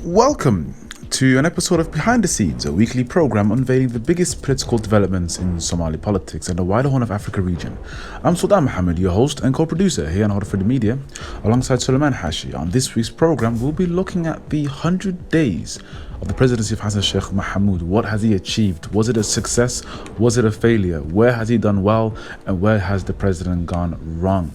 Welcome to an episode of Behind the Scenes, a weekly program unveiling the biggest political developments in Somali politics and the wider Horn of Africa region. I'm Hassan Mohamud, your host and co-producer here on HORUFADHI Media, alongside Suleiman Hashi. On this week's program, we'll be looking at the 100 days of the presidency of Hassan Sheikh Mohamud. What has he achieved? Was it a success? Was it a failure? Where has he done well? And where has the president gone wrong?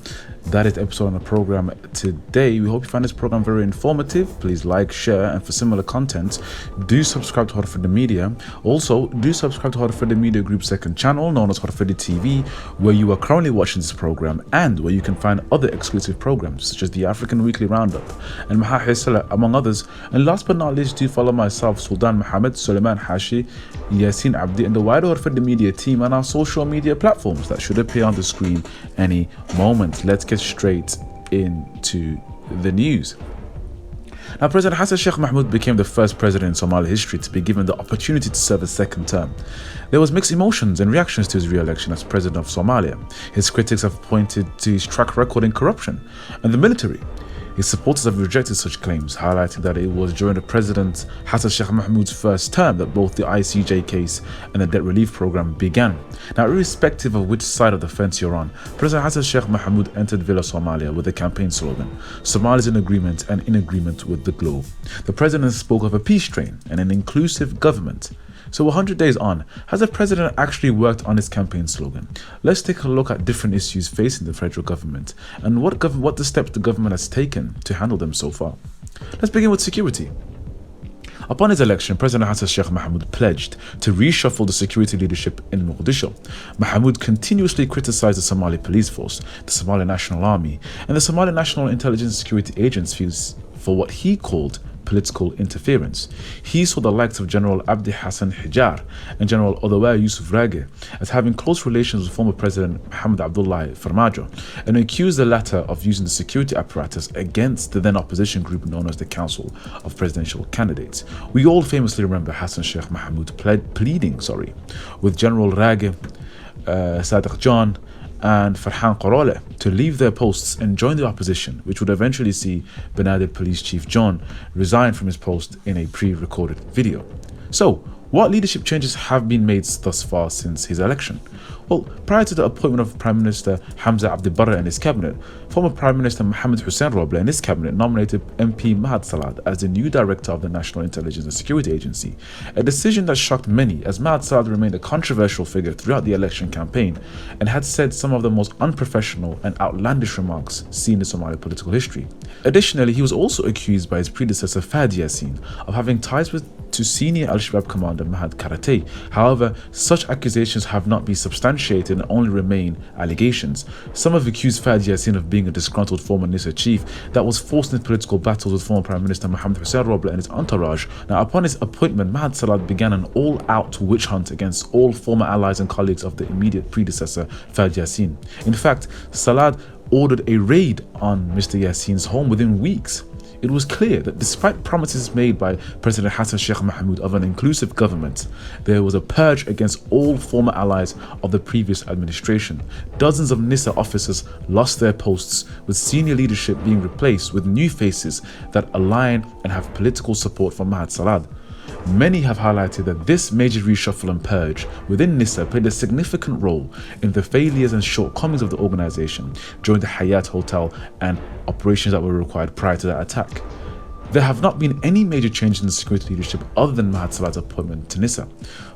That is the episode on the program today. We hope you find this program very informative. Please like, share, and for similar content, do subscribe to HORUFADHI Media. Also, do subscribe to HORUFADHI Media Group's second channel, known as HORUFADHI TV, where you are currently watching this program and where you can find other exclusive programs, such as the African Weekly Roundup and Maha Salah, among others. And last but not least, do follow myself, Sultan Mohammed, Suleiman Hashi, Yasin Abdi, and the wider HORUFADHI Media team on our social media platforms that should appear on the screen any moment. Let's get straight into the news. Now, President Hassan Sheikh Mohamud became the first president in Somali history to be given the opportunity to serve a second term. There was mixed emotions and reactions to his re-election as president of Somalia. His critics have pointed to his track record in corruption and the military. His supporters have rejected such claims, highlighting that it was during the President Hassan Sheikh Mohamud's first term that both the ICJ case and the debt relief program began. Now, irrespective of which side of the fence you're on, President Hassan Sheikh Mohamud entered Villa Somalia with the campaign slogan, "Somalia in agreement and in agreement with the globe." The president spoke of a peace train and an inclusive government. So 100 days on, has the president actually worked on his campaign slogan? Let's take a look at different issues facing the federal government and what the steps the government has taken to handle them so far. Let's begin with security. Upon his election, President Hassan Sheikh Mohamud pledged to reshuffle the security leadership in Mogadishu. Mohamud continuously criticized the Somali police force, the Somali National Army, and the Somali National Intelligence Security Agencies for what he called political interference. He saw the likes of General Abdi Hassan Hijar and General Odawa Yusuf Rage as having close relations with former President Mohamed Abdullahi Farmajo and accused the latter of using the security apparatus against the then opposition group known as the Council of Presidential Candidates. We all famously remember Hassan Sheikh Mohamud pleading with General Rage, Sadiq John, and Farhan Qarole to leave their posts and join the opposition, which would eventually see Benadir Police Chief John resign from his post in a pre-recorded video. So, what leadership changes have been made thus far since his election? Well, prior to the appointment of Prime Minister Hamza Abdi Barre and his cabinet, former Prime Minister Mohamed Hussein Roble and his cabinet nominated MP Mahad Salad as the new director of the National Intelligence and Security Agency, a decision that shocked many as Mahad Salad remained a controversial figure throughout the election campaign and had said some of the most unprofessional and outlandish remarks seen in Somali political history. Additionally, he was also accused by his predecessor Fahd Yassin of having ties to senior Al-Shabaab commander Mahad Karate. However, such accusations have not been substantiated and only remain allegations. Some have accused Fahd Yassin of being a disgruntled former NISA chief that was forced into political battles with former Prime Minister Mohamed Hussein Roble and his entourage. Now, upon his appointment, Mahad Salad began an all-out witch hunt against all former allies and colleagues of the immediate predecessor Fahd Yassin. In fact, Salad ordered a raid on Mr. Yassin's home within weeks. It was clear that despite promises made by President Hassan Sheikh Mohamud of an inclusive government, there was a purge against all former allies of the previous administration. Dozens of NISA officers lost their posts, with senior leadership being replaced with new faces that align and have political support from Mahad Salad. Many have highlighted that this major reshuffle and purge within NISA played a significant role in the failures and shortcomings of the organization during the Hayat Hotel and operations that were required prior to that attack. There have not been any major changes in the security leadership other than Mahad Salad's appointment to NISA.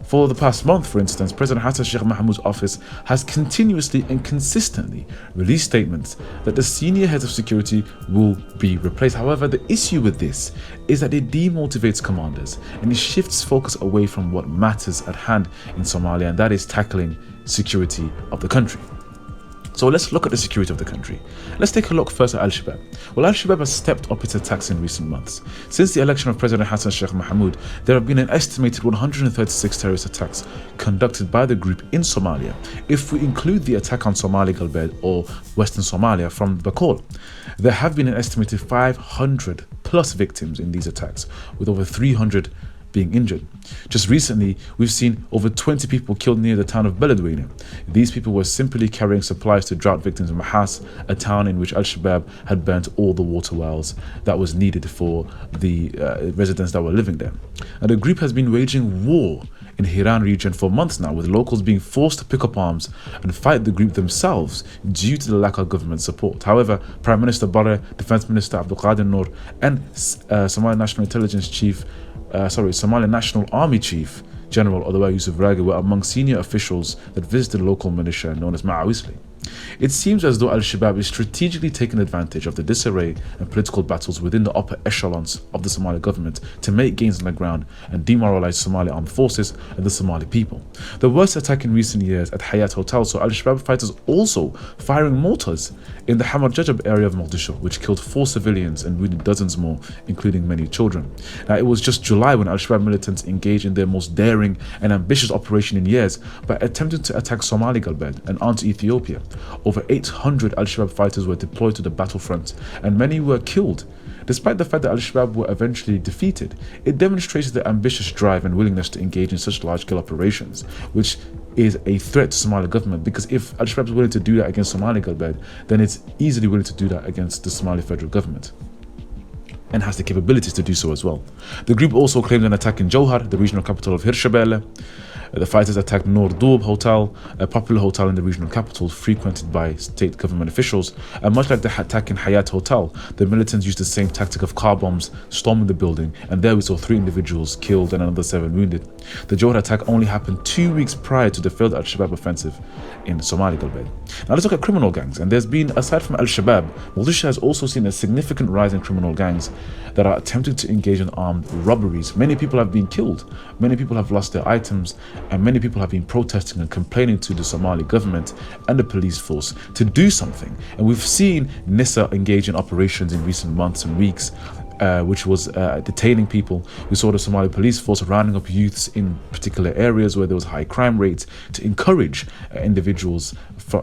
For the past month, for instance, President Hassan Sheikh Mohamud's office has continuously and consistently released statements that the senior heads of security will be replaced. However, the issue with this is that it demotivates commanders and it shifts focus away from what matters at hand in Somalia, and that is tackling security of the country. So let's look at the security of the country. Let's take a look first at Al-Shabaab. Well, Al-Shabaab has stepped up its attacks in recent months. Since the election of President Hassan Sheikh Mohamud, there have been an estimated 136 terrorist attacks conducted by the group in Somalia, if we include the attack on Somali Galbeed or Western Somalia from Bakol. There have been an estimated 500 plus victims in these attacks, with over 300 being injured. Just recently, we've seen over 20 people killed near the town of Beledweyne. These people were simply carrying supplies to drought victims in Mahas, a town in which Al-Shabaab had burnt all the water wells that was needed for the residents that were living there. And the group has been waging war in Hiran region for months now, with locals being forced to pick up arms and fight the group themselves due to the lack of government support. However, Prime Minister Barre, Defense Minister Abdul Qadir Noor, and Somali National Army Chief General Odawa Yusuf Ragi were among senior officials that visited a local militia known as Ma'awisli. It seems as though Al-Shabaab is strategically taking advantage of the disarray and political battles within the upper echelons of the Somali government to make gains on the ground and demoralize Somali armed forces and the Somali people. The worst attack in recent years at Hayat Hotel saw Al-Shabaab fighters also firing mortars in the Hamar Jajab area of Mogadishu, which killed 4 civilians and wounded dozens more, including many children. Now, it was just July when Al-Shabaab militants engaged in their most daring and ambitious operation in years by attempting to attack Somali Galbed and onto Ethiopia. Over 800 Al-Shabaab fighters were deployed to the battlefront and many were killed. Despite the fact that Al-Shabaab were eventually defeated, it demonstrates their ambitious drive and willingness to engage in such large-scale operations, which is a threat to Somali government, because if Al-Shabaab is willing to do that against Somali Galbed, then it's easily willing to do that against the Somali federal government, and has the capabilities to do so as well. The group also claimed an attack in Jowhar, the regional capital of Hirshabelle. The fighters attacked Noor Doob Hotel, a popular hotel in the regional capital frequented by state government officials. And much like the attack in Hayat Hotel, the militants used the same tactic of car bombs, storming the building, and there we saw 3 individuals killed and another 7 wounded. The Jowhar attack only happened 2 weeks prior to the failed Al-Shabaab offensive in Somali Galbed. Now let's look at criminal gangs. And there's been, aside from Al-Shabaab, Mogadishu has also seen a significant rise in criminal gangs that are attempting to engage in armed robberies. Many people have been killed, many people have lost their items, and many people have been protesting and complaining to the Somali government and the police force to do something. And we've seen NISA engage in operations in recent months and weeks, which was detaining people. We saw the Somali police force rounding up youths in particular areas where there was high crime rates to encourage individuals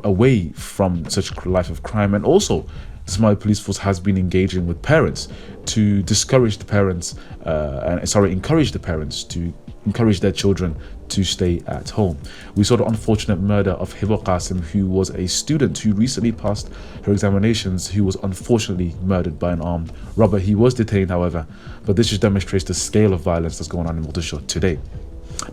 away from such a life of crime. And also, the Somali police force has been engaging with parents to encourage the parents to encourage their children to stay at home. We saw the unfortunate murder of Hiba Qasim, who was a student who recently passed her examinations, who was unfortunately murdered by an armed robber. He was detained, however, but this just demonstrates the scale of violence that's going on in Mogadishu today.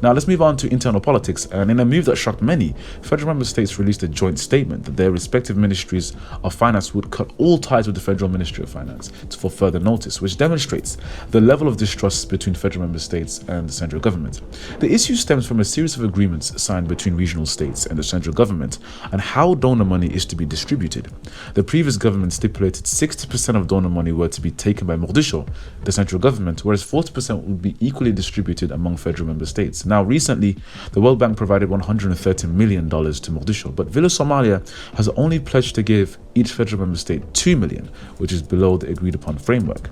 Now let's move on to internal politics, and in a move that shocked many, federal member states released a joint statement that their respective ministries of finance would cut all ties with the Federal Ministry of Finance for further notice, which demonstrates the level of distrust between federal member states and the central government. The issue stems from a series of agreements signed between regional states and the central government on how donor money is to be distributed. The previous government stipulated 60% of donor money were to be taken by Mogadishu, the central government, whereas 40% would be equally distributed among federal member states. Now, recently, the World Bank provided $130 million to Mogadishu, but Villa Somalia has only pledged to give each federal member state $2 million, which is below the agreed upon framework.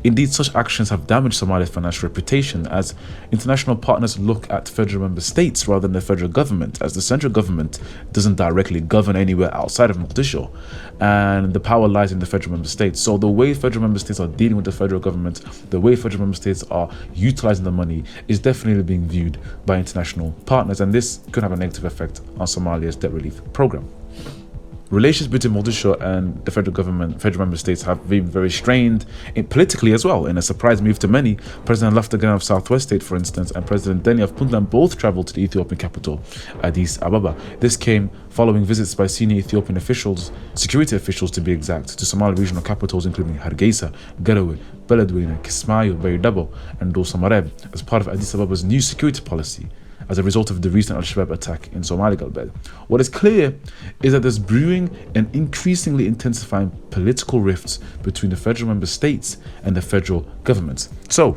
Indeed, such actions have damaged Somalia's financial reputation as international partners look at federal member states rather than the federal government, as the central government doesn't directly govern anywhere outside of Mogadishu, and the power lies in the federal member states. So the way federal member states are dealing with the federal government, the way federal member states are utilizing the money, is definitely being viewed by international partners, and this could have a negative effect on Somalia's debt relief program. Relations between Mogadishu and the federal government, federal member states, have been very strained politically as well. In a surprise move to many, President Laftagan of Southwest State, for instance, and President Deni of Puntland both traveled to the Ethiopian capital, Addis Ababa. This came following visits by senior Ethiopian officials, security officials to be exact, to Somali regional capitals including Hargeisa, Garowe, Beledweyne, Kismayo, Baydhabo, and Dulsamareb, as part of Addis Ababa's new security policy, as a result of the recent Al-Shabaab attack in Somali Galbed. What is clear is that there's brewing and increasingly intensifying political rifts between the federal member states and the federal governments. So,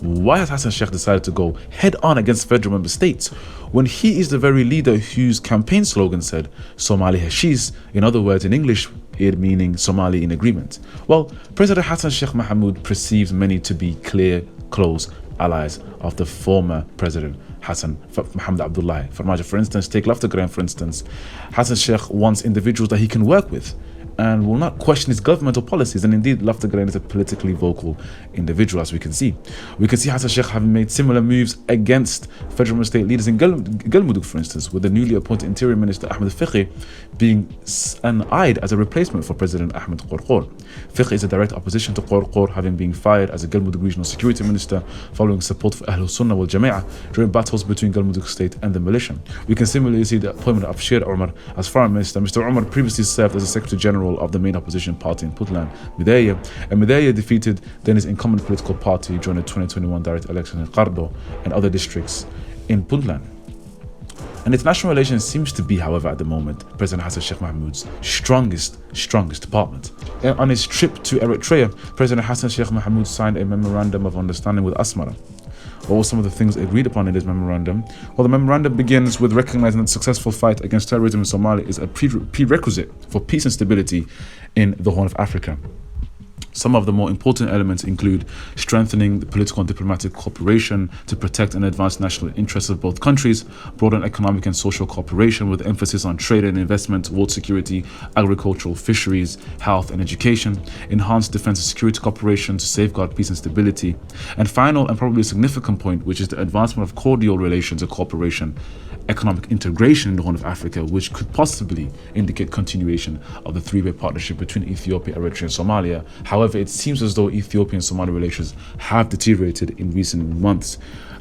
why has Hassan Sheikh decided to go head-on against federal member states when he is the very leader whose campaign slogan said Somali Hashish, in other words, in English, it meaning Somali in agreement? Well, President Hassan Sheikh Mohamud perceives many to be clear, close allies of the former president Hassan Mohamud Abdullahi Farmajo. For instance, take Laftagram, for instance. Hassan Sheikh wants individuals that he can work with and will not question his governmental policies. And indeed, Lafta Galen is a politically vocal individual, as we can see. We can see Hassan Sheikh having made similar moves against federal member state leaders in Galmudug, for instance, with the newly appointed Interior Minister Ahmed Fiqi being eyed as a replacement for President Ahmed Qorqor. Fiqi is a direct opposition to Qorqor, having been fired as a Galmudug Regional Security Minister following support for Ahl Sunnah wal Jama'ah during battles between Galmudug State and the militia. We can similarly see the appointment of Shir Umar as Foreign Minister. Mr. Umar previously served as the Secretary General of the main opposition party in Puntland, Midaya, and Midaya defeated then his incumbent political party during the 2021 direct election in Qardo and other districts in Puntland. And international relations seems to be, however, at the moment, President Hassan Sheikh Mohamud's strongest department. On his trip to Eritrea, President Hassan Sheikh Mohamud signed a memorandum of understanding with Asmara. What were some of the things agreed upon in this memorandum? Well, the memorandum begins with recognizing that the successful fight against terrorism in Somalia is a prerequisite for peace and stability in the Horn of Africa. Some of the more important elements include strengthening the political and diplomatic cooperation to protect and advance national interests of both countries, broaden economic and social cooperation with emphasis on trade and investment, water security, agricultural, fisheries, health and education, enhance defense and security cooperation to safeguard peace and stability, and final and probably a significant point, which is the advancement of cordial relations and cooperation, economic integration in the Horn of Africa, which could possibly indicate continuation of the three-way partnership between Ethiopia, Eritrea and Somalia. However, it seems as though Ethiopian and Somali relations have deteriorated in recent months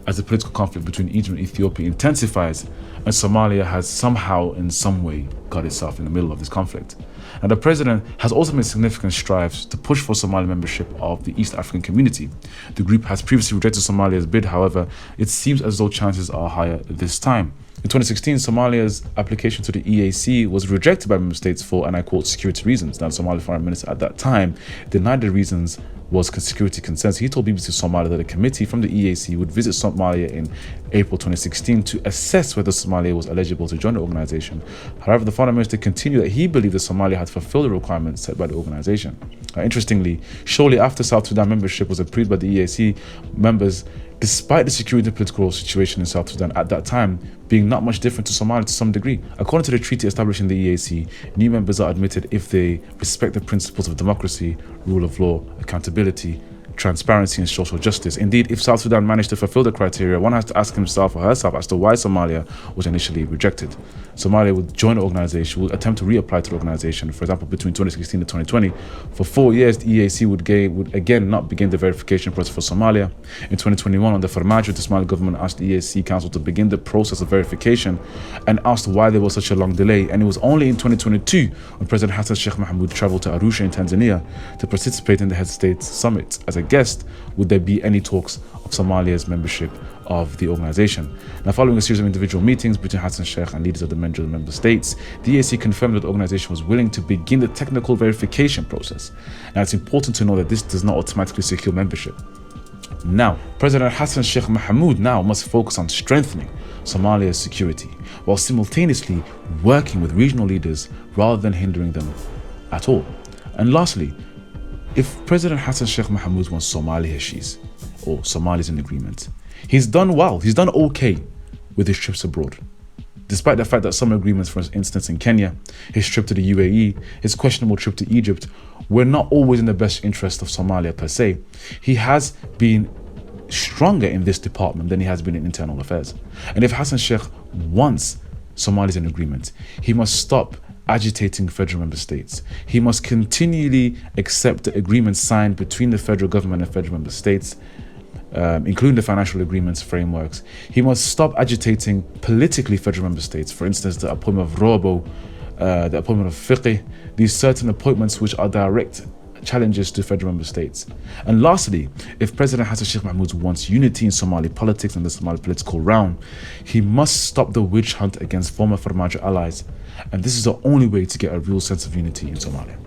as the political conflict between Egypt and Ethiopia intensifies, and Somalia has somehow, in some way, got itself in the middle of this conflict. And the president has also made significant strides to push for Somali membership of the East African Community. The group has previously rejected Somalia's bid, however, it seems as though chances are higher this time. In 2016, Somalia's application to the EAC was rejected by member states for, and I quote, security reasons. Now, the Somali foreign minister at that time denied the reasons was security concerns. He told BBC Somalia that a committee from the EAC would visit Somalia in April 2016 to assess whether Somalia was eligible to join the organization. However, the foreign minister continued that he believed that Somalia had fulfilled the requirements set by the organization. Interestingly, shortly after South Sudan membership was approved by the EAC, members, despite the security and political situation in South Sudan at that time being not much different to Somalia to some degree. According to the treaty establishing the EAC, new members are admitted if they respect the principles of democracy, rule of law, accountability, transparency and social justice. Indeed, if South Sudan managed to fulfill the criteria, one has to ask himself or herself as to why Somalia was initially rejected. Somalia would join the organization, would attempt to reapply to the organization. For example, between 2016 and 2020, for 4 years, the EAC would again not begin the verification process for Somalia. In 2021, under Farmajo, the Somali government asked the EAC Council to begin the process of verification and asked why there was such a long delay. And it was only in 2022 when President Hassan Sheikh Mohamud traveled to Arusha in Tanzania to participate in the Head States Summit. As a guest, would there be any talks of Somalia's membership of the organization? Now, following a series of individual meetings between Hassan Sheikh and leaders of the member states, the EAC confirmed that the organization was willing to begin the technical verification process. Now, it's important to know that this does not automatically secure membership. Now, President Hassan Sheikh Mohamud now must focus on strengthening Somalia's security while simultaneously working with regional leaders rather than hindering them at all. And lastly, if President Hassan Sheikh Mohamud wants Somali Heshis, or Somalis in agreement, he's done well, he's done okay with his trips abroad. Despite the fact that some agreements, for instance in Kenya, his trip to the UAE, his questionable trip to Egypt, were not always in the best interest of Somalia per se, he has been stronger in this department than he has been in internal affairs. And if Hassan Sheikh wants Somalis in agreement, he must stop agitating federal member states. He must continually accept the agreements signed between the federal government and federal member states, including the financial agreements frameworks. He must stop agitating politically federal member states. For instance, the appointment of Robo, the appointment of Fiqi, these certain appointments which are direct challenges to federal member states. And lastly, if President Hassan Sheikh Mohamud wants unity in Somali politics and the Somali political realm, he must stop the witch hunt against former Farmajo allies. And this is the only way to get a real sense of unity in Somalia.